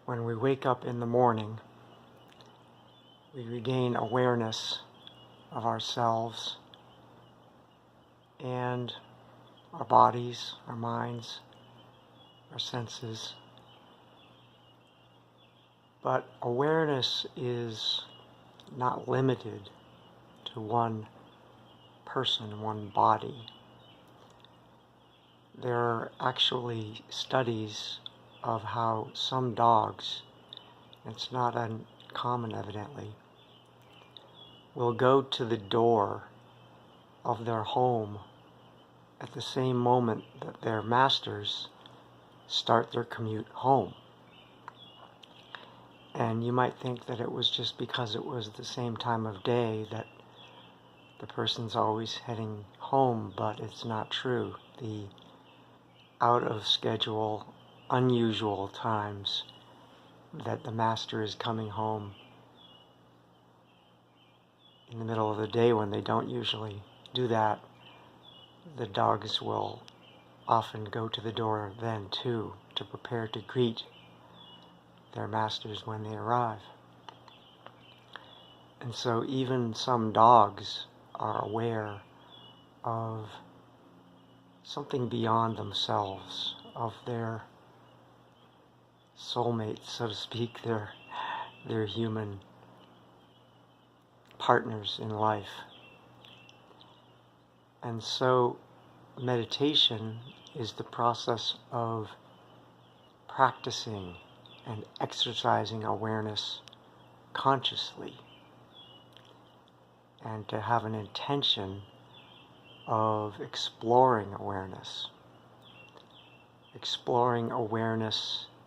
When we wake up in the morning, we regain awareness of ourselves and our bodies, our minds, our senses. But awareness is not limited to one person, one body. There are actually studies of how some dogs, it's not uncommon evidently, will go to the door of their home at the same moment that their masters start their commute home. And you might think that it was just because it was the same time of day that the person's always heading home, but it's not true. The out of schedule, unusual times that the master is coming home in the middle of the day when they don't usually do that, the dogs will often go to the door then too to prepare to greet their masters when they arrive. And so even some dogs are aware of something beyond themselves, of their soulmates, so to speak, their human partners in life. And so meditation is the process of practicing and exercising awareness consciously, and to have an intention of exploring awareness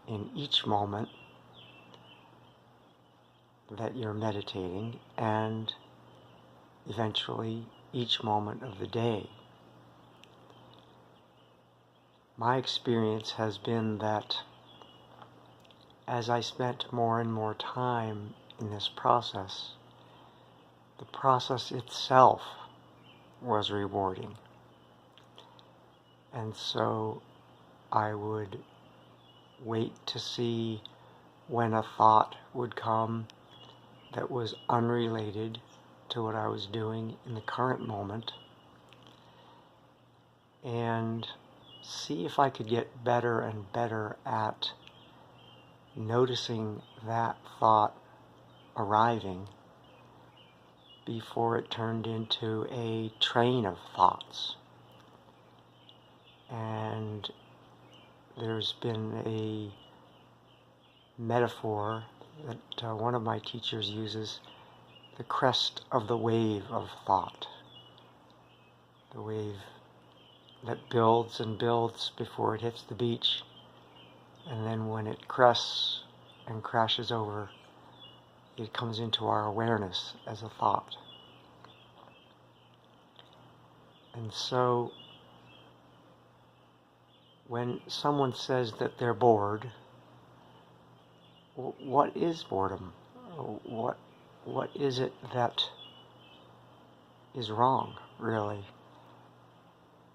in each moment that you're meditating, and eventually each moment of the day. My experience has been that as I spent more and more time in this process, the process itself was rewarding. And so I would wait to see when a thought would come that was unrelated to what I was doing in the current moment, and see if I could get better and better at noticing that thought arriving before it turned into a train of thoughts. And there's been a metaphor that one of my teachers uses, the crest of the wave of thought. The wave that builds and builds before it hits the beach, and then when it crests and crashes over, it comes into our awareness as a thought. And so when someone says that they're bored, what is boredom? What is it that is wrong, really?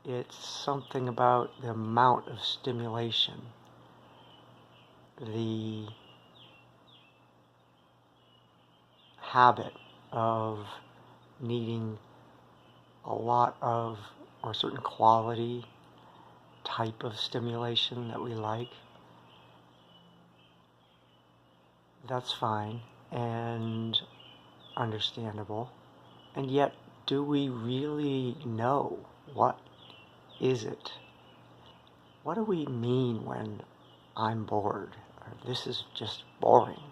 It's something about the amount of stimulation, the habit of needing a lot of, or a certain quality, type of stimulation that we like. That's fine and understandable. And yet, do we really know what is it? What do we mean when I'm bored? Or this is just boring.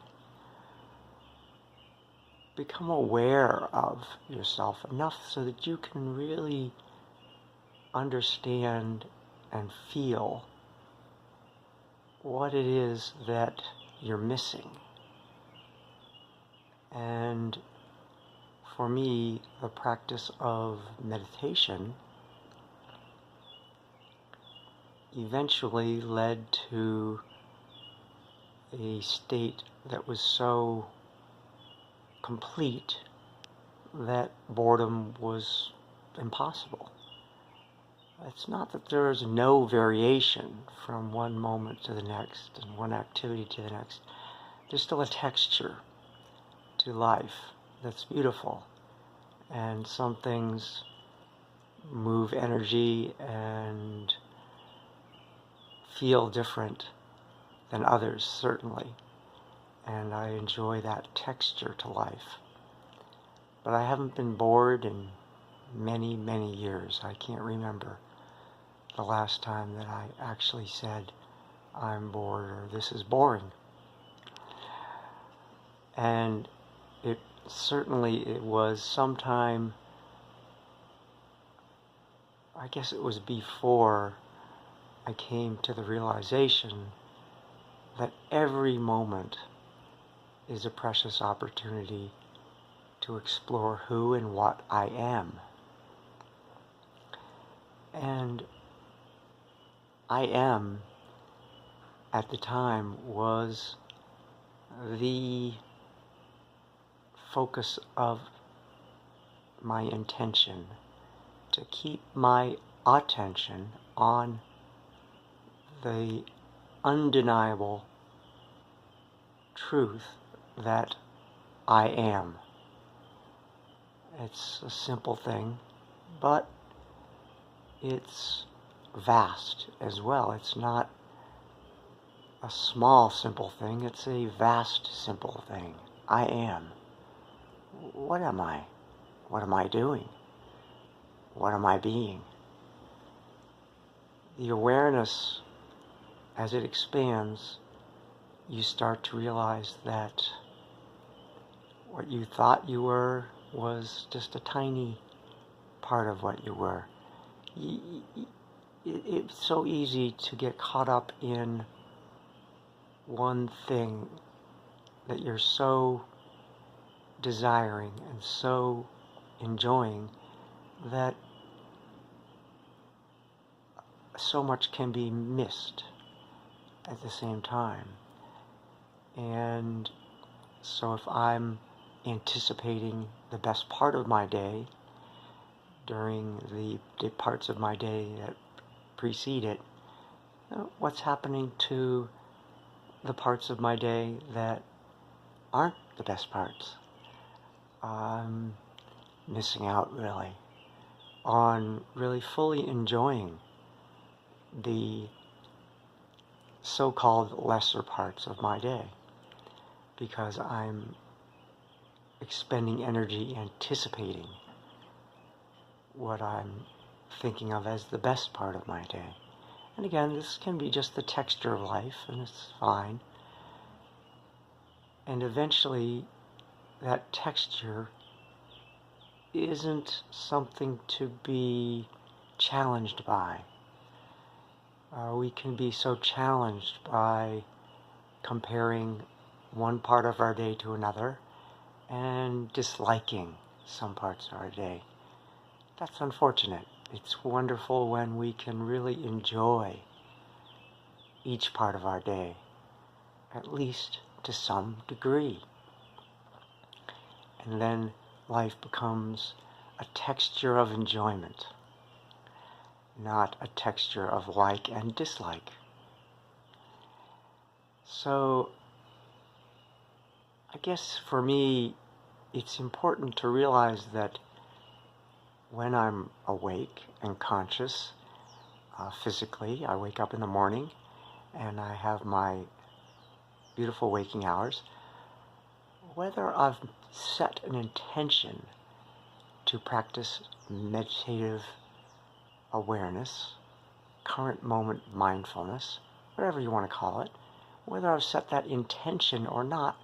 Become aware of yourself enough so that you can really understand and feel what it is that you're missing. And for me, the practice of meditation eventually led to a state that was so complete that boredom was impossible. It's not that there is no variation from one moment to the next and one activity to the next. There's still a texture to life that's beautiful. And some things move energy and feel different than others, certainly. And I enjoy that texture to life. But I haven't been bored in many, many years. I can't remember the last time that I actually said, I'm bored or this is boring. And it was sometime, I guess it was before I came to the realization that every moment is a precious opportunity to explore who and what I am. And I am, at the time, was the focus of my intention, to keep my attention on the undeniable truth that I am. It's a simple thing, but it's vast as well. It's not a small, simple thing. It's a vast, simple thing. I am. What am I? What am I doing? What am I being? The awareness, as it expands, you start to realize that what you thought you were was just a tiny part of what you were. It's so easy to get caught up in one thing that you're so desiring and so enjoying that so much can be missed at the same time. And so if I'm anticipating the best part of my day during the parts of my day that precede it, what's happening to the parts of my day that aren't the best parts? I'm missing out, really, on really fully enjoying the so-called lesser parts of my day, because I'm expending energy anticipating what I'm thinking of as the best part of my day. And again, this can be just the texture of life, and it's fine. And eventually, that texture isn't something to be challenged by. We can be so challenged by comparing one part of our day to another and disliking some parts of our day. That's unfortunate. It's wonderful when we can really enjoy each part of our day, at least to some degree. And then life becomes a texture of enjoyment, not a texture of like and dislike. So, I guess for me, it's important to realize that when I'm awake and conscious, physically, I wake up in the morning and I have my beautiful waking hours, whether I've set an intention to practice meditative awareness, current moment mindfulness, whatever you want to call it, whether I've set that intention or not,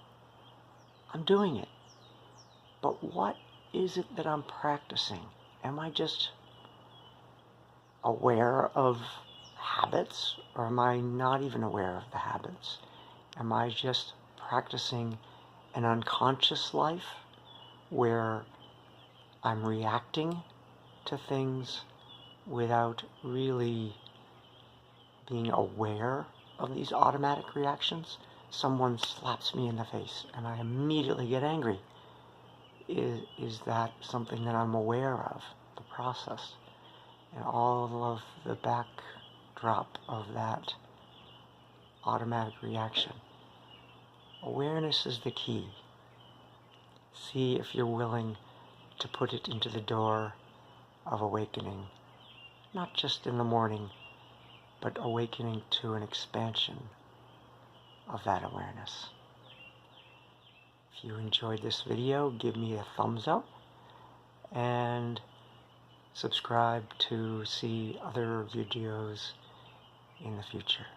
I'm doing it. But what is it that I'm practicing? Am I just aware of habits, or am I not even aware of the habits? Am I just practicing an unconscious life where I'm reacting to things without really being aware of these automatic reactions? Someone slaps me in the face and I immediately get angry. Is that something that I'm aware of, the process? and all of the backdrop of that automatic reaction. Awareness is the key. See if you're willing to put it into the door of awakening, not just in the morning, but awakening to an expansion of that awareness. If you enjoyed this video, give me a thumbs up and subscribe to see other videos in the future.